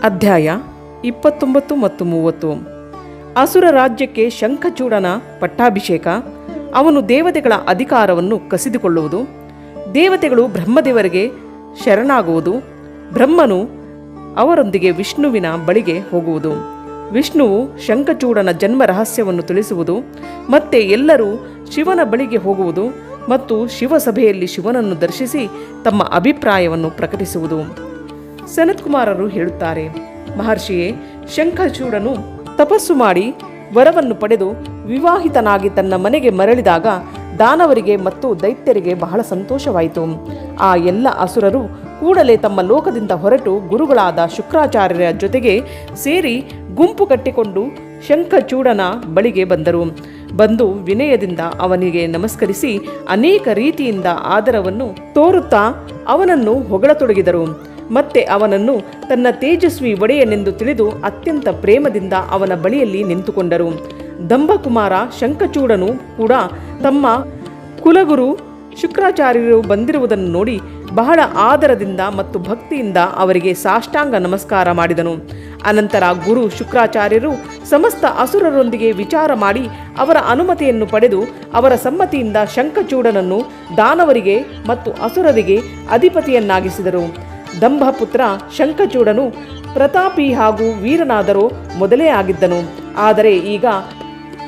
ಅಧ್ಯಾಯ 29 ಮತ್ತು 30. ಅಸುರ ರಾಜ್ಯಕ್ಕೆ ಶಂಖಚೂಡನ ಪಟ್ಟಾಭಿಷೇಕ. ಅವನು ದೇವತೆಗಳ ಅಧಿಕಾರವನ್ನು ಕಸಿದುಕೊಳ್ಳುವುದು. ದೇವತೆಗಳು ಬ್ರಹ್ಮದೇವರಿಗೆ ಶರಣಾಗುವುದು. ಬ್ರಹ್ಮನು ಅವರೊಂದಿಗೆ ವಿಷ್ಣುವಿನ ಬಳಿಗೆ ಹೋಗುವುದು. ವಿಷ್ಣುವು ಶಂಖಚೂಡನ ಜನ್ಮ ರಹಸ್ಯವನ್ನು ತಿಳಿಸುವುದು. ಮತ್ತೆ ಎಲ್ಲರೂ ಶಿವನ ಬಳಿಗೆ ಹೋಗುವುದು ಮತ್ತು ಶಿವಸಭೆಯಲ್ಲಿ ಶಿವನನ್ನು ದರ್ಶಿಸಿ ತಮ್ಮ ಅಭಿಪ್ರಾಯವನ್ನು ಪ್ರಕಟಿಸುವುದು. ಸನತ್ಕುಮಾರರು ಹೇಳುತ್ತಾರೆ, ಮಹರ್ಷಿಯೇ, ಶಂಖಚೂಡನು ತಪಸ್ಸು ಮಾಡಿ ವರವನ್ನು ಪಡೆದು ವಿವಾಹಿತನಾಗಿ ತನ್ನ ಮನೆಗೆ ಮರಳಿದಾಗ ದಾನವರಿಗೆ ಮತ್ತು ದೈತ್ಯರಿಗೆ ಬಹಳ ಸಂತೋಷವಾಯಿತು. ಆ ಎಲ್ಲ ಅಸುರರು ಕೂಡಲೇ ತಮ್ಮ ಲೋಕದಿಂದ ಹೊರಟು ಗುರುಗಳಾದ ಶುಕ್ರಾಚಾರ್ಯರ ಜೊತೆಗೆ ಸೇರಿ ಗುಂಪು ಕಟ್ಟಿಕೊಂಡು ಶಂಖಚೂಡನ ಬಳಿಗೆ ಬಂದು ವಿನಯದಿಂದ ಅವನಿಗೆ ನಮಸ್ಕರಿಸಿ ಅನೇಕ ರೀತಿಯಿಂದ ಆದರವನ್ನು ತೋರುತ್ತಾ ಅವನನ್ನು ಹೊಗಳತೊಡಗಿದರು. ಮತ್ತೆ ಅವನನ್ನು ತನ್ನ ತೇಜಸ್ವಿ ಒಡೆಯನೆಂದು ತಿಳಿದು ಅತ್ಯಂತ ಪ್ರೇಮದಿಂದ ಅವನ ಬಳಿಯಲ್ಲಿ ನಿಂತುಕೊಂಡರು. ದಂಭಕುಮಾರ ಶಂಖಚೂಡನು ಕೂಡ ತಮ್ಮ ಕುಲಗುರು ಶುಕ್ರಾಚಾರ್ಯರು ಬಂದಿರುವುದನ್ನು ನೋಡಿ ಬಹಳ ಆದರದಿಂದ ಮತ್ತು ಭಕ್ತಿಯಿಂದ ಅವರಿಗೆ ಸಾಷ್ಟಾಂಗ ನಮಸ್ಕಾರ ಮಾಡಿದನು. ಅನಂತರ ಗುರು ಶುಕ್ರಾಚಾರ್ಯರು ಸಮಸ್ತ ಅಸುರರೊಂದಿಗೆ ವಿಚಾರ ಮಾಡಿ ಅವರ ಅನುಮತಿಯನ್ನು ಪಡೆದು ಅವರ ಸಮ್ಮತಿಯಿಂದ ಶಂಖಚೂಡನನ್ನು ದಾನವರಿಗೆ ಮತ್ತು ಅಸುರರಿಗೆ ಅಧಿಪತಿಯನ್ನಾಗಿಸಿದರು. ದಂಭಪುತ್ರ ಶಂಖಚೂಡನು ಪ್ರತಾಪಿ ಹಾಗೂ ವೀರನಾದರೂ ಮೊದಲೇ ಆಗಿದ್ದನು. ಆದರೆ ಈಗ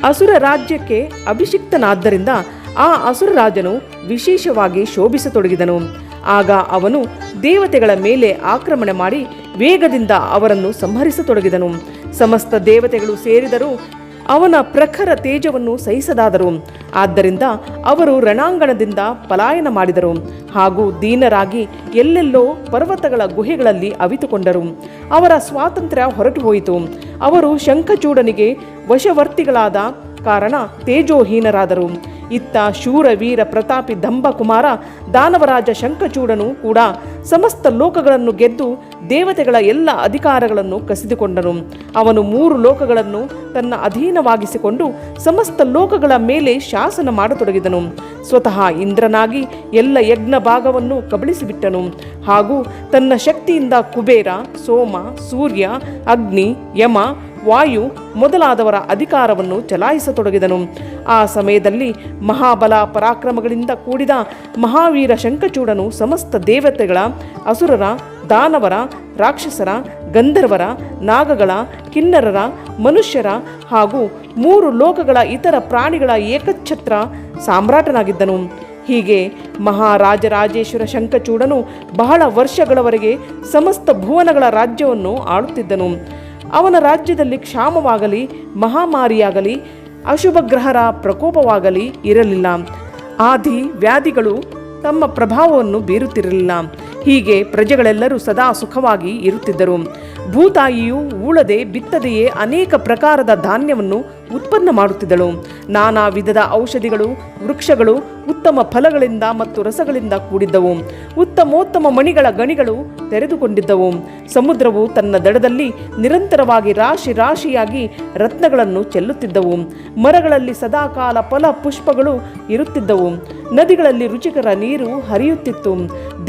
ಅಸುರ ರಾಜ್ಯಕ್ಕೆ ಅಭಿಷಿಕ್ತನಾದ್ದರಿಂದ ಆ ಅಸುರ ರಾಜನು ವಿಶೇಷವಾಗಿ ಶೋಭಿಸತೊಡಗಿದನು. ಆಗ ಅವನು ದೇವತೆಗಳ ಮೇಲೆ ಆಕ್ರಮಣ ಮಾಡಿ ವೇಗದಿಂದ ಅವರನ್ನು ಸಂಹರಿಸತೊಡಗಿದನು. ಸಮಸ್ತ ದೇವತೆಗಳು ಸೇರಿದರೂ ಅವನ ಪ್ರಖರ ತೇಜವನ್ನು ಸಹಿಸದಾದರು. ಆದ್ದರಿಂದ ಅವರು ರಣಾಂಗಣದಿಂದ ಪಲಾಯನ ಮಾಡಿದರು ಹಾಗೂ ದೀನರಾಗಿ ಎಲ್ಲೆಲ್ಲೋ ಪರ್ವತಗಳ ಗುಹೆಗಳಲ್ಲಿ ಅವಿತುಕೊಂಡರು. ಅವರ ಸ್ವಾತಂತ್ರ್ಯ ಹೊರಟು ಹೋಯಿತು. ಅವರು ಶಂಖಚೂಡನಿಗೆ ವಶವರ್ತಿಗಳಾದ ಕಾರಣ ತೇಜೋಹೀನರಾದರು. ಇತ್ತ ಶೂರವೀರ ಪ್ರತಾಪಿ ದಂಭಕುಮಾರ ದಾನವರಾಜ ಶಂಖಚೂಡನು ಕೂಡ ಸಮಸ್ತ ಲೋಕಗಳನ್ನು ಗೆದ್ದು ದೇವತೆಗಳ ಎಲ್ಲ ಅಧಿಕಾರಗಳನ್ನು ಕಸಿದುಕೊಂಡನು. ಅವನು 3 ಲೋಕಗಳನ್ನು ತನ್ನ ಅಧೀನವಾಗಿಸಿಕೊಂಡು ಸಮಸ್ತ ಲೋಕಗಳ ಮೇಲೆ ಶಾಸನ ಮಾಡತೊಡಗಿದನು. ಸ್ವತಃ ಇಂದ್ರನಾಗಿ ಎಲ್ಲ ಯಜ್ಞ ಭಾಗವನ್ನು ಕಬಳಿಸಿಬಿಟ್ಟನು ಹಾಗೂ ತನ್ನ ಶಕ್ತಿಯಿಂದ ಕುಬೇರ, ಸೋಮ, ಸೂರ್ಯ, ಅಗ್ನಿ, ಯಮ, ವಾಯು ಮೊದಲಾದವರ ಅಧಿಕಾರವನ್ನು ಚಲಾಯಿಸತೊಡಗಿದನು. ಆ ಸಮಯದಲ್ಲಿ ಮಹಾಬಲ ಪರಾಕ್ರಮಗಳಿಂದ ಕೂಡಿದ ಮಹಾವೀರ ಶಂಖಚೂಡನು ಸಮಸ್ತ ದೇವತೆಗಳ, ಅಸುರರ, ದಾನವರ, ರಾಕ್ಷಸರ, ಗಂಧರ್ವರ, ನಾಗಗಳ, ಕಿನ್ನರರ, ಮನುಷ್ಯರ ಹಾಗೂ 3 ಲೋಕಗಳ ಇತರ ಪ್ರಾಣಿಗಳ ಏಕಛತ್ರ ಸಾಮ್ರಾಟನಾಗಿದ್ದನು. ಹೀಗೆ ಮಹಾರಾಜರಾಜೇಶ್ವರ ಶಂಖಚೂಡನು ಬಹಳ ವರ್ಷಗಳವರೆಗೆ ಸಮಸ್ತ ಭುವನಗಳ ರಾಜ್ಯವನ್ನು ಆಳುತ್ತಿದ್ದನು. ಅವನ ರಾಜ್ಯದಲ್ಲಿ ಕ್ಷಾಮವಾಗಲಿ, ಮಹಾಮಾರಿಯಾಗಲಿ, ಅಶುಭ ಗ್ರಹರ ಪ್ರಕೋಪವಾಗಲಿ ಇರಲಿಲ್ಲ. ಆದಿ ವ್ಯಾಧಿಗಳು ತಮ್ಮ ಪ್ರಭಾವವನ್ನು ಬೀರುತ್ತಿರಲಿಲ್ಲ. ಹೀಗೆ ಪ್ರಜೆಗಳೆಲ್ಲರೂ ಸದಾ ಸುಖವಾಗಿ ಇರುತ್ತಿದ್ದರು. ಭೂತಾಯಿಯು ಉಳದೆ ಬಿತ್ತದೆಯೇ ಅನೇಕ ಪ್ರಕಾರದ ಧಾನ್ಯವನ್ನು ಉತ್ಪನ್ನ ಮಾಡುತ್ತಿದ್ದಳು. ನಾನಾ ವಿಧದ ಔಷಧಿಗಳು, ವೃಕ್ಷಗಳು ಉತ್ತಮ ಫಲಗಳಿಂದ ಮತ್ತು ರಸಗಳಿಂದ ಕೂಡಿದ್ದವು. ಉತ್ತಮೋತ್ತಮ ಮಣಿಗಳ ಗಣಿಗಳು ತೆರೆದುಕೊಂಡಿದ್ದವು. ಸಮುದ್ರವು ತನ್ನ ದಡದಲ್ಲಿ ನಿರಂತರವಾಗಿ ರಾಶಿ ರಾಶಿಯಾಗಿ ರತ್ನಗಳನ್ನು ಚೆಲ್ಲುತ್ತಿದ್ದವು. ಮರಗಳಲ್ಲಿ ಸದಾಕಾಲ ಫಲ ಪುಷ್ಪಗಳು ಇರುತ್ತಿದ್ದವು. ನದಿಗಳಲ್ಲಿ ರುಚಿಕರ ನೀರು ಹರಿಯುತ್ತಿತ್ತು.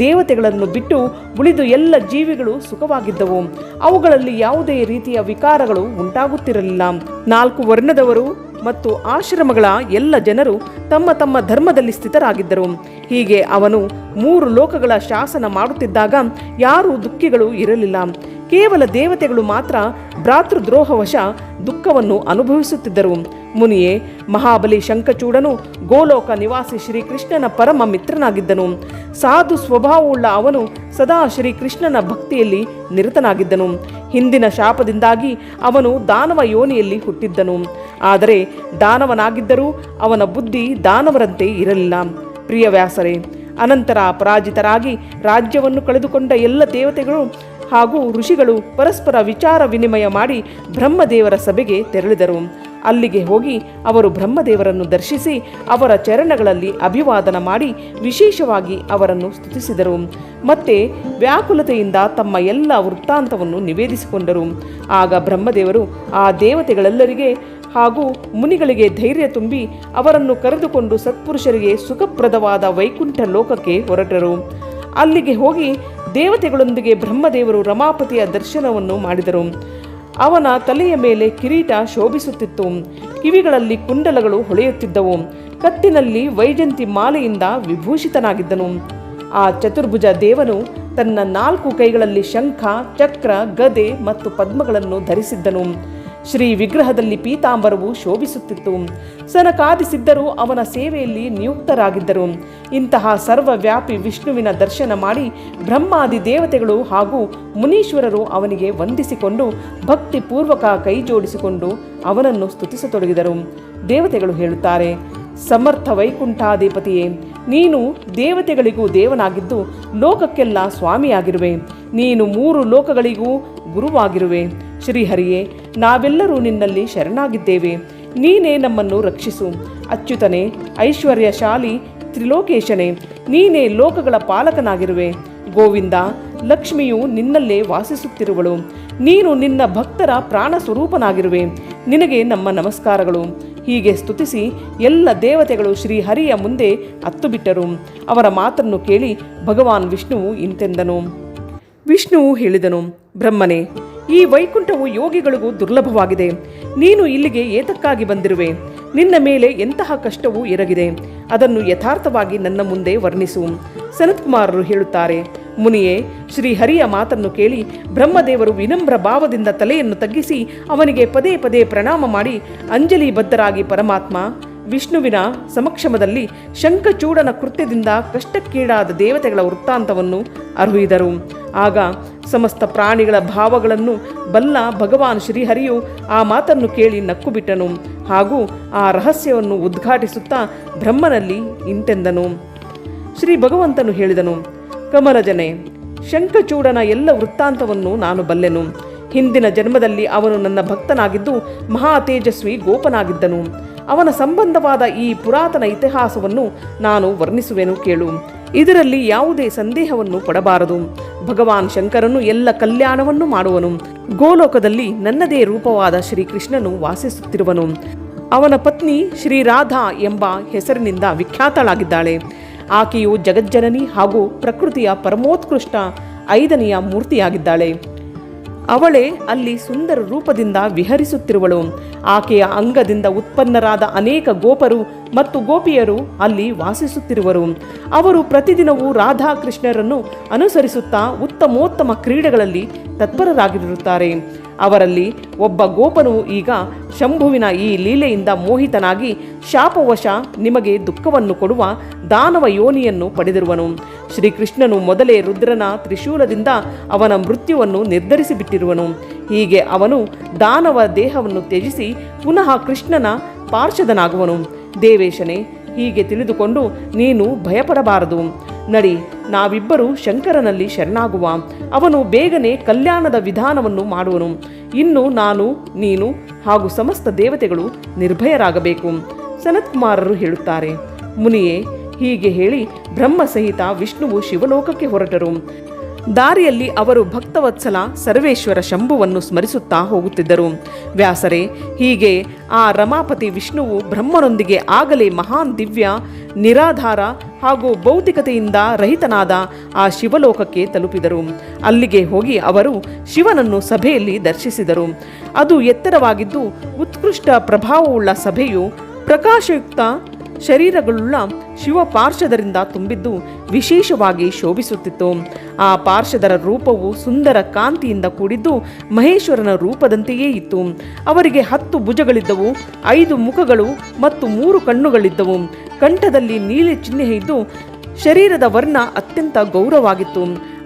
ದೇವತೆಗಳನ್ನು ಬಿಟ್ಟು ಉಳಿದು ಎಲ್ಲ ಜೀವಿಗಳು ಸುಖವಾಗಿದ್ದವು. ಅವುಗಳಲ್ಲಿ ಯಾವುದೇ ರೀತಿಯ ವಿಕಾರಗಳು ಉಂಟಾಗುತ್ತಿರಲಿಲ್ಲ. 4 ವರ್ಣದವರು ಮತ್ತು ಆಶ್ರಮಗಳ ಎಲ್ಲ ಜನರು ತಮ್ಮ ತಮ್ಮ ಧರ್ಮದಲ್ಲಿ ಸ್ಥಿತರಾಗಿದ್ದರು. ಹೀಗೆ ಅವನು 3 ಲೋಕಗಳ ಶಾಸನ ಮಾಡುತ್ತಿದ್ದಾಗ ಯಾರೂ ದುಃಖಿಗಳು ಇರಲಿಲ್ಲ. ಕೇವಲ ದೇವತೆಗಳು ಮಾತ್ರ ಭ್ರಾತೃದ್ರೋಹವಶ ದುಃಖವನ್ನು ಅನುಭವಿಸುತ್ತಿದ್ದರು. ಮುನಿಯೇ, ಮಹಾಬಲಿ ಶಂಖಚೂಡನು ಗೋಲೋಕ ನಿವಾಸಿ ಶ್ರೀಕೃಷ್ಣನ ಪರಮ ಮಿತ್ರನಾಗಿದ್ದನು. ಸಾಧು ಸ್ವಭಾವವುಳ್ಳ ಅವನು ಸದಾ ಶ್ರೀಕೃಷ್ಣನ ಭಕ್ತಿಯಲ್ಲಿ ನಿರತನಾಗಿದ್ದನು. ಹಿಂದಿನ ಶಾಪದಿಂದಾಗಿ ಅವನು ದಾನವ ಯೋನಿಯಲ್ಲಿ ಹುಟ್ಟಿದ್ದನು. ಆದರೆ ದಾನವನಾಗಿದ್ದರೂ ಅವನ ಬುದ್ಧಿ ದಾನವರಂತೆ ಇರಲಿಲ್ಲ. ಪ್ರಿಯವ್ಯಾಸರೇ, ಅನಂತರ ಪರಾಜಿತರಾಗಿ ರಾಜ್ಯವನ್ನು ಕಳೆದುಕೊಂಡ ಎಲ್ಲ ದೇವತೆಗಳು ಹಾಗೂ ಋಷಿಗಳು ಪರಸ್ಪರ ವಿಚಾರ ವಿನಿಮಯ ಮಾಡಿ ಬ್ರಹ್ಮದೇವರ ಸಭೆಗೆ ತೆರಳಿದರು. ಅಲ್ಲಿಗೆ ಹೋಗಿ ಅವರು ಬ್ರಹ್ಮದೇವರನ್ನು ದರ್ಶಿಸಿ ಅವರ ಚರಣಗಳಲ್ಲಿ ಅಭಿವಾದನ ಮಾಡಿ ವಿಶೇಷವಾಗಿ ಅವರನ್ನು ಸ್ತುತಿಸಿದರು. ಮತ್ತೆ ವ್ಯಾಕುಲತೆಯಿಂದ ತಮ್ಮ ಎಲ್ಲ ವೃತ್ತಾಂತವನ್ನು ನಿವೇದಿಸಿಕೊಂಡರು. ಆಗ ಬ್ರಹ್ಮದೇವರು ಆ ದೇವತೆಗಳೆಲ್ಲರಿಗೆ ಹಾಗೂ ಮುನಿಗಳಿಗೆ ಧೈರ್ಯ ತುಂಬಿ ಅವರನ್ನು ಕರೆದುಕೊಂಡು ಸತ್ಪುರುಷರಿಗೆ ಸುಖಪ್ರದವಾದ ವೈಕುಂಠ ಲೋಕಕ್ಕೆ ಹೊರಟರು. ಅಲ್ಲಿಗೆ ಹೋಗಿ ದೇವತೆಗಳೊಂದಿಗೆ ಬ್ರಹ್ಮದೇವರು ರಮಾಪತಿಯ ದರ್ಶನವನ್ನು ಮಾಡಿದರು. ಅವನ ತಲೆಯ ಮೇಲೆ ಕಿರೀಟ ಶೋಭಿಸುತ್ತಿತ್ತು, ಕಿವಿಗಳಲ್ಲಿ ಕುಂಡಲಗಳು ಹೊಳೆಯುತ್ತಿದ್ದವು, ಕತ್ತಿನಲ್ಲಿ ವೈಜಂತಿ ಮಾಲೆಯಿಂದ ವಿಭೂಷಿತನಾಗಿದ್ದನು. ಆ ಚತುರ್ಭುಜ ದೇವನು ತನ್ನ 4 ಕೈಗಳಲ್ಲಿ ಶಂಖ, ಚಕ್ರ, ಗದೆ ಮತ್ತು ಪದ್ಮಗಳನ್ನು ಧರಿಸಿದ್ದನು. ಶ್ರೀ ವಿಗ್ರಹದಲ್ಲಿ ಪೀತಾಂಬರವು ಶೋಭಿಸುತ್ತಿತ್ತು. ಸನಕಾದಿ ಸಿದ್ಧರು ಅವನ ಸೇವೆಯಲ್ಲಿ ನಿಯುಕ್ತರಾಗಿದ್ದರು. ಇಂತಹ ಸರ್ವವ್ಯಾಪಿ ವಿಷ್ಣುವಿನ ದರ್ಶನ ಮಾಡಿ ಬ್ರಹ್ಮಾದಿ ದೇವತೆಗಳು ಹಾಗೂ ಮುನೀಶ್ವರರು ಅವನಿಗೆ ವಂದಿಸಿಕೊಂಡು ಭಕ್ತಿಪೂರ್ವಕ ಕೈ ಜೋಡಿಸಿಕೊಂಡು ಅವನನ್ನು ಸ್ತುತಿಸತೊಡಗಿದರು. ದೇವತೆಗಳು ಹೇಳುತ್ತಾರೆ, ಸಮರ್ಥ ವೈಕುಂಠಾಧಿಪತಿಯೇ, ನೀನು ದೇವತೆಗಳಿಗೂ ದೇವನಾಗಿದ್ದು ಲೋಕಕ್ಕೆಲ್ಲ ಸ್ವಾಮಿಯಾಗಿರುವೆ. ನೀನು 3 ಲೋಕಗಳಿಗೂ ಗುರುವಾಗಿರುವೆ. ಶ್ರೀಹರಿಯೇ, ನಾವೆಲ್ಲರೂ ನಿನ್ನಲ್ಲಿ ಶರಣಾಗಿದ್ದೇವೆ. ನೀನೇ ನಮ್ಮನ್ನು ರಕ್ಷಿಸು. ಅಚ್ಯುತನೇ, ಐಶ್ವರ್ಯಶಾಲಿ ತ್ರಿಲೋಕೇಶನೇ, ನೀನೇ ಲೋಕಗಳ ಪಾಲಕನಾಗಿರುವೆ. ಗೋವಿಂದ, ಲಕ್ಷ್ಮಿಯು ನಿನ್ನಲ್ಲೇ ವಾಸಿಸುತ್ತಿರುವಳು. ನೀನು ನಿನ್ನ ಭಕ್ತರ ಪ್ರಾಣ ಸ್ವರೂಪನಾಗಿರುವೆ. ನಿನಗೆ ನಮ್ಮ ನಮಸ್ಕಾರಗಳು. ಹೀಗೆ ಸ್ತುತಿಸಿ ಎಲ್ಲ ದೇವತೆಗಳು ಶ್ರೀಹರಿಯ ಮುಂದೆ ಅತ್ತುಬಿಟ್ಟರು. ಅವರ ಮಾತನ್ನು ಕೇಳಿ ಭಗವಾನ್ ವಿಷ್ಣುವು ಇಂತೆಂದನು. ವಿಷ್ಣುವು ಹೇಳಿದನು, ಬ್ರಹ್ಮನೇ, ಈ ವೈಕುಂಠವು ಯೋಗಿಗಳಿಗೂ ದುರ್ಲಭವಾಗಿದೆ. ನೀನು ಇಲ್ಲಿಗೆ ಏತಕ್ಕಾಗಿ ಬಂದಿರುವೆ? ನಿನ್ನ ಮೇಲೆ ಎಂತಹ ಕಷ್ಟವೂ ಎರಗಿದೆ. ಅದನ್ನು ಯಥಾರ್ಥವಾಗಿ ನನ್ನ ಮುಂದೆ ವರ್ಣಿಸು. ಸನತ್ಕುಮಾರರು ಹೇಳುತ್ತಾರೆ, ಮುನಿಯೇ, ಶ್ರೀಹರಿಯ ಮಾತನ್ನು ಕೇಳಿ ಬ್ರಹ್ಮದೇವರು ವಿನಮ್ರ ಭಾವದಿಂದ ತಲೆಯನ್ನು ತಗ್ಗಿಸಿ ಅವನಿಗೆ ಪದೇ ಪದೇ ಪ್ರಣಾಮ ಮಾಡಿ ಅಂಜಲಿಬದ್ಧರಾಗಿ ಪರಮಾತ್ಮ ವಿಷ್ಣುವಿನ ಸಮಕ್ಷಮದಲ್ಲಿ ಶಂಖಚೂಡನ ಕೃತ್ಯದಿಂದ ಕಷ್ಟಕ್ಕೀಡಾದ ದೇವತೆಗಳ ವೃತ್ತಾಂತವನ್ನು ಅರಿಹಿದರು. ಆಗ ಸಮಸ್ತ ಪ್ರಾಣಿಗಳ ಭಾವಗಳನ್ನು ಬಲ್ಲ ಭಗವಾನ್ ಶ್ರೀಹರಿಯು ಆ ಮಾತನ್ನು ಕೇಳಿ ನಕ್ಕುಬಿಟ್ಟನು. ಹಾಗೂ ಆ ರಹಸ್ಯವನ್ನು ಉದ್ಘಾಟಿಸುತ್ತಾ ಬ್ರಹ್ಮನಲ್ಲಿ ಇಂತೆಂದನು. ಶ್ರೀ ಭಗವಂತನು ಹೇಳಿದನು, ಕಮಲಜನೆ, ಶಂಖಚೂಡನ ಎಲ್ಲ ವೃತ್ತಾಂತವನ್ನು ನಾನು ಬಲ್ಲೆನು. ಹಿಂದಿನ ಜನ್ಮದಲ್ಲಿ ಅವನು ನನ್ನ ಭಕ್ತನಾಗಿದ್ದು ಮಹಾ ತೇಜಸ್ವಿ ಗೋಪನಾಗಿದ್ದನು. ಅವನ ಸಂಬಂಧವಾದ ಈ ಪುರಾತನ ಇತಿಹಾಸವನ್ನು ನಾನು ವರ್ಣಿಸುವೆನು, ಕೇಳು. ಇದರಲ್ಲಿ ಯಾವುದೇ ಸಂದೇಹವನ್ನು ಪಡಬಾರದು. ಭಗವಾನ್ ಶಂಕರನು ಎಲ್ಲ ಕಲ್ಯಾಣವನ್ನು ಮಾಡುವನು. ಗೋಲೋಕದಲ್ಲಿ ನನ್ನದೇ ರೂಪವಾದ ಶ್ರೀಕೃಷ್ಣನು ವಾಸಿಸುತ್ತಿರುವನು. ಅವನ ಪತ್ನಿ ಶ್ರೀರಾಧಾ ಎಂಬ ಹೆಸರಿನಿಂದ ವಿಖ್ಯಾತಳಾಗಿದ್ದಾಳೆ. ಆಕೆಯು ಜಗಜ್ಜನನಿ ಹಾಗೂ ಪ್ರಕೃತಿಯ ಪರಮೋತ್ಕೃಷ್ಟ 5ನೆಯ ಮೂರ್ತಿಯಾಗಿದ್ದಾಳೆ. ಅವಳೇ ಅಲ್ಲಿ ಸುಂದರ ರೂಪದಿಂದ ವಿಹರಿಸುತ್ತಿರುವಳು. ಆಕೆಯ ಅಂಗದಿಂದ ಉತ್ಪನ್ನರಾದ ಅನೇಕ ಗೋಪರು ಮತ್ತು ಗೋಪಿಯರು ಅಲ್ಲಿ ವಾಸಿಸುತ್ತಿರುವರು. ಅವರು ಪ್ರತಿದಿನವೂ ರಾಧಾಕೃಷ್ಣರನ್ನು ಅನುಸರಿಸುತ್ತಾ ಉತ್ತಮೋತ್ತಮ ಕ್ರೀಡೆಗಳಲ್ಲಿ ತತ್ಪರರಾಗಿರುತ್ತಾರೆ. ಅವರಲ್ಲಿ ಒಬ್ಬ ಗೋಪನು ಈಗ ಶಂಭುವಿನ ಈ ಲೀಲೆಯಿಂದ ಮೋಹಿತನಾಗಿ ಶಾಪವಶ ನಿಮಗೆ ದುಃಖವನ್ನು ಕೊಡುವ ದಾನವ ಯೋನಿಯನ್ನು ಪಡೆದಿರುವನು. ಶ್ರೀಕೃಷ್ಣನು ಮೊದಲೇ ರುದ್ರನ ತ್ರಿಶೂಲದಿಂದ ಅವನ ಮೃತ್ಯುವನ್ನು ನಿರ್ಧರಿಸಿಬಿಟ್ಟಿರುವನು. ಹೀಗೆ ಅವನು ದಾನವ ದೇಹವನ್ನು ತ್ಯಜಿಸಿ ಪುನಃ ಕೃಷ್ಣನ ಪಾರ್ಷದನಾಗುವನು. ದೇವೇಶನೇ, ಹೀಗೆ ತಿಳಿದುಕೊಂಡು ನೀನು ಭಯಪಡಬಾರದು. ನಡಿ, ನಾವಿಬ್ಬರು ಶಂಕರನಲ್ಲಿ ಶರಣಾಗುವ. ಅವನು ಬೇಗನೆ ಕಲ್ಯಾಣದ ವಿಧಾನವನ್ನು ಮಾಡುವನು. ಇನ್ನು ನಾನು, ನೀನು ಹಾಗೂ ಸಮಸ್ತ ದೇವತೆಗಳು ನಿರ್ಭಯರಾಗಬೇಕು. ಸನತ್ಕುಮಾರರು ಹೇಳುತ್ತಾರೆ, ಮುನಿಯೇ, ಹೀಗೆ ಹೇಳಿ ಬ್ರಹ್ಮ ಸಹಿತ ವಿಷ್ಣುವು ಶಿವಲೋಕಕ್ಕೆ ಹೊರಟರು. ದಾರಿಯಲ್ಲಿ ಅವರು ಭಕ್ತವತ್ಸಲ ಸರ್ವೇಶ್ವರ ಶಂಭುವನ್ನು ಸ್ಮರಿಸುತ್ತಾ ಹೋಗುತ್ತಿದ್ದರು. ವ್ಯಾಸರೇ, ಹೀಗೆ ಆ ರಮಾಪತಿ ವಿಷ್ಣುವು ಬ್ರಹ್ಮನೊಂದಿಗೆ ಆಗಲೇ ಮಹಾನ್ ದಿವ್ಯ ನಿರಾಧಾರ ಹಾಗೂ ಭೌತಿಕತೆಯಿಂದ ರಹಿತನಾದ ಆ ಶಿವಲೋಕಕ್ಕೆ ತಲುಪಿದರು. ಅಲ್ಲಿಗೆ ಹೋಗಿ ಅವರು ಶಿವನನ್ನು ಸಭೆಯಲ್ಲಿ ದರ್ಶಿಸಿದರು. ಅದು ಎತ್ತರವಾಗಿದ್ದು ಉತ್ಕೃಷ್ಟ ಪ್ರಭಾವವುಳ್ಳ ಸಭೆಯು ಪ್ರಕಾಶಯುಕ್ತ ಶರೀರಗಳುಳ್ಳ ಶಿವ ಪಾರ್ಷದರಿಂದ ತುಂಬಿದ್ದು ವಿಶೇಷವಾಗಿ ಶೋಭಿಸುತ್ತಿತ್ತು. ಆ ಪಾರ್ಷದರ ರೂಪವು ಸುಂದರ ಕಾಂತಿಯಿಂದ ಕೂಡಿದ್ದು ಮಹೇಶ್ವರನ ರೂಪದಂತೆಯೇ ಇತ್ತು. ಅವರಿಗೆ 10 ಭುಜಗಳಿದ್ದವು, 5 ಮುಖಗಳು ಮತ್ತು 3 ಕಣ್ಣುಗಳಿದ್ದವು. ಕಂಠದಲ್ಲಿ ನೀಲಿ ಚಿಹ್ನೆ ಇದ್ದು ಶರೀರದ ವರ್ಣ ಅತ್ಯಂತ ಗೌರವಾಗಿತ್ತು.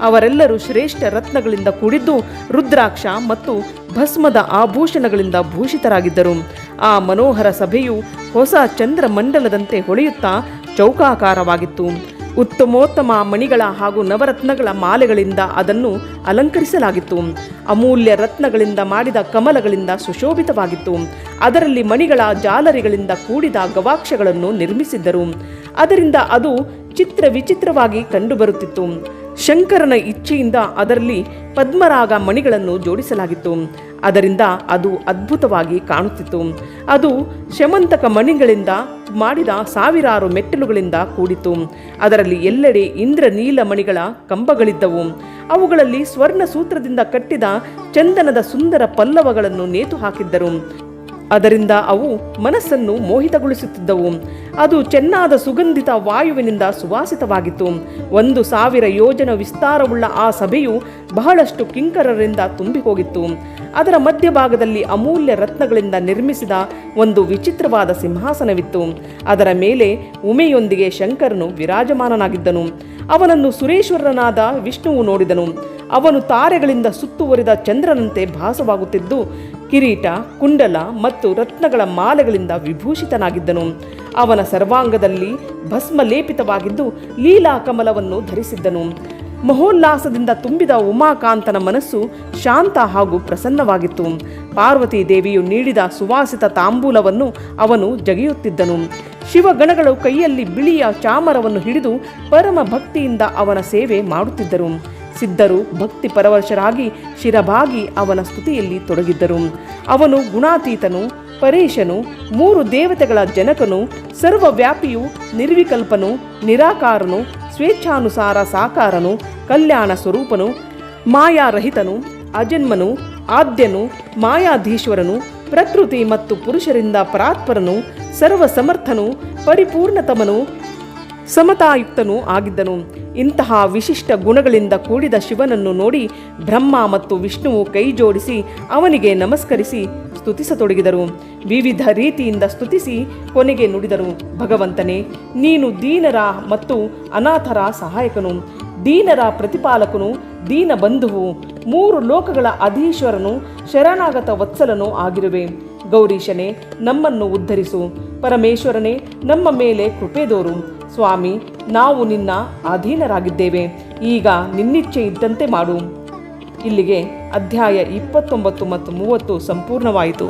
ಅವರೆಲ್ಲರೂ ಶ್ರೇಷ್ಠ ರತ್ನಗಳಿಂದ ಕೂಡಿದ್ದು ರುದ್ರಾಕ್ಷ ಮತ್ತು ಭಸ್ಮದ ಆಭೂಷಣಗಳಿಂದ ಭೂಷಿತರಾಗಿದ್ದರು. ಆ ಮನೋಹರ ಸಭೆಯು ಹೊಸ ಚಂದ್ರಮಂಡಲದಂತೆ ಹೊಳೆಯುತ್ತಾ ಚೌಕಾಕಾರವಾಗಿತ್ತು. ಉತ್ತಮೋತ್ತಮ ಮಣಿಗಳ ಹಾಗೂ ನವರತ್ನಗಳ ಮಾಲೆಗಳಿಂದ ಅದನ್ನು ಅಲಂಕರಿಸಲಾಗಿತ್ತು. ಅಮೂಲ್ಯ ರತ್ನಗಳಿಂದ ಮಾಡಿದ ಕಮಲಗಳಿಂದ ಸುಶೋಭಿತವಾಗಿತ್ತು. ಅದರಲ್ಲಿ ಮಣಿಗಳ ಜಾಲರಿಗಳಿಂದ ಕೂಡಿದ ಗವಾಕ್ಷಗಳನ್ನು ನಿರ್ಮಿಸಿದ್ದರು. ಅದರಿಂದ ಅದು ಚಿತ್ರ ವಿಚಿತ್ರವಾಗಿ ಕಂಡುಬರುತ್ತಿತ್ತು. ಶಂಕರನ ಇಚ್ಛೆಯಿಂದ ಅದರಲ್ಲಿ ಪದ್ಮರಾಗ ಮಣಿಗಳನ್ನು ಜೋಡಿಸಲಾಗಿತ್ತು. ಅದರಿಂದ ಅದು ಅದ್ಭುತವಾಗಿ ಕಾಣುತ್ತಿತ್ತು. ಅದು ಶಮಂತಕ ಮಣಿಗಳಿಂದ ಮಾಡಿದ ಸಾವಿರಾರು ಮೆಟ್ಟಿಲುಗಳಿಂದ ಕೂಡಿತು. ಅದರಲ್ಲಿ ಎಲ್ಲೆಡೆ ಇಂದ್ರನೀಲಮಣಿಗಳ ಕಂಬಗಳಿದ್ದವು. ಅವುಗಳಲ್ಲಿ ಸ್ವರ್ಣ ಸೂತ್ರದಿಂದ ಕಟ್ಟಿದ ಚಂದನದ ಸುಂದರ ಪಲ್ಲವಗಳನ್ನು ನೇತು ಹಾಕಿದ್ದರು. ಅದರಿಂದ ಅವು ಮನಸ್ಸನ್ನು ಮೋಹಿತಗೊಳಿಸುತ್ತಿದ್ದವು. ಅದು ಚೆನ್ನಾದ ಸುಗಂಧಿತ ವಾಯುವಿನಿಂದ ಸುವಾಸಿತವಾಗಿತ್ತು. 1,000 ಯೋಜನ ವಿಸ್ತಾರವುಳ್ಳ ಆ ಸಭೆಯು ಬಹಳಷ್ಟು ಕಿಂಕರರಿಂದ ತುಂಬಿ ಹೋಗಿತ್ತು. ಅದರ ಮಧ್ಯಭಾಗದಲ್ಲಿ ಅಮೂಲ್ಯ ರತ್ನಗಳಿಂದ ನಿರ್ಮಿಸಿದ ಒಂದು ವಿಚಿತ್ರವಾದ ಸಿಂಹಾಸನವಿತ್ತು. ಅದರ ಮೇಲೆ ಉಮೆಯೊಂದಿಗೆ ಶಂಕರನು ವಿರಾಜಮಾನನಾಗಿದ್ದನು. ಅವನನ್ನು ಸುರೇಶ್ವರನಾದ ವಿಷ್ಣುವು ನೋಡಿದನು. ಅವನು ತಾರೆಗಳಿಂದ ಸುತ್ತುವರಿದ ಚಂದ್ರನಂತೆ ಭಾಸವಾಗುತ್ತಿದ್ದು, ಕಿರೀಟ, ಕುಂಡಲ ಮತ್ತು ರತ್ನಗಳ ಮಾಲೆಗಳಿಂದ ವಿಭೂಷಿತನಾಗಿದ್ದನು. ಅವನ ಸರ್ವಾಂಗದಲ್ಲಿ ಭಸ್ಮ ಲೇಪಿತವಾಗಿದ್ದು ಲೀಲಾ ಕಮಲವನ್ನು ಧರಿಸಿದ್ದನು. ಮಹೋಲ್ಲಾಸದಿಂದ ತುಂಬಿದ ಉಮಾಕಾಂತನ ಮನಸ್ಸು ಶಾಂತ ಹಾಗೂ ಪ್ರಸನ್ನವಾಗಿತ್ತು. ಪಾರ್ವತೀ ದೇವಿಯು ನೀಡಿದ ಸುವಾಸಿತ ತಾಂಬೂಲವನ್ನು ಅವನು ಜಗಿಯುತ್ತಿದ್ದನು. ಶಿವಗಣಗಳು ಕೈಯಲ್ಲಿ ಬಿಳಿಯ ಚಾಮರವನ್ನು ಹಿಡಿದು ಪರಮ ಭಕ್ತಿಯಿಂದ ಅವನ ಸೇವೆ ಮಾಡುತ್ತಿದ್ದರು. ಸಿದ್ಧರು ಭಕ್ತಿ ಪರವಶರಾಗಿ ಶಿರಭಾಗಿ ಅವನ ಸ್ತುತಿಯಲ್ಲಿ ತೊಡಗಿದ್ದರು. ಅವನು ಗುಣಾತೀತನು, ಪರೇಶನು, 3 ದೇವತೆಗಳ ಜನಕನು, ಸರ್ವವ್ಯಾಪಿಯು, ನಿರ್ವಿಕಲ್ಪನು, ನಿರಾಕಾರನು, ಸ್ವೇಚ್ಛಾನುಸಾರ ಸಾಕಾರನು, ಕಲ್ಯಾಣ ಸ್ವರೂಪನು, ಮಾಯಾರಹಿತನು, ಅಜನ್ಮನು, ಆದ್ಯನು, ಮಾಯಾಧೀಶ್ವರನು, ಪ್ರಕೃತಿ ಮತ್ತು ಪುರುಷರಿಂದ ಪರಾತ್ಪರನು, ಸರ್ವಸಮರ್ಥನು, ಪರಿಪೂರ್ಣತಮನು, ಸಮತಾಯುಕ್ತನೂ ಆಗಿದ್ದನು. ಇಂತಹ ವಿಶಿಷ್ಟ ಗುಣಗಳಿಂದ ಕೂಡಿದ ಶಿವನನ್ನು ನೋಡಿ ಬ್ರಹ್ಮ ಮತ್ತು ವಿಷ್ಣುವು ಕೈ ಜೋಡಿಸಿ ಅವನಿಗೆ ನಮಸ್ಕರಿಸಿ ಸ್ತುತಿಸತೊಡಗಿದರು. ವಿವಿಧ ರೀತಿಯಿಂದ ಸ್ತುತಿಸಿ ಕೊನೆಗೆ ನುಡಿದರು, ಭಗವಂತನೇ, ನೀನು ದೀನರ ಮತ್ತು ಅನಾಥರ ಸಹಾಯಕನು, ದೀನರ ಪ್ರತಿಪಾಲಕನು, ದೀನ ಬಂಧುವು, 3 ಲೋಕಗಳ ಅಧೀಶ್ವರನು, ಶರಣಾಗತ ವತ್ಸಲನೂ ಆಗಿರುವೆ. ಗೌರೀಶನೇ, ನಮ್ಮನ್ನು ಉದ್ಧರಿಸು. ಪರಮೇಶ್ವರನೇ, ನಮ್ಮ ಮೇಲೆ ಕೃಪೆದೋರು. ಸ್ವಾಮಿ, ನಾವು ನಿನ್ನ ಅಧೀನರಾಗಿದ್ದೇವೆ. ಈಗ ನಿನ್ನಿಚ್ಛೆ ಇದ್ದಂತೆ ಮಾಡು. ಇಲ್ಲಿಗೆ ಅಧ್ಯಾಯ 29 ಮತ್ತು 30 ಸಂಪೂರ್ಣವಾಯಿತು.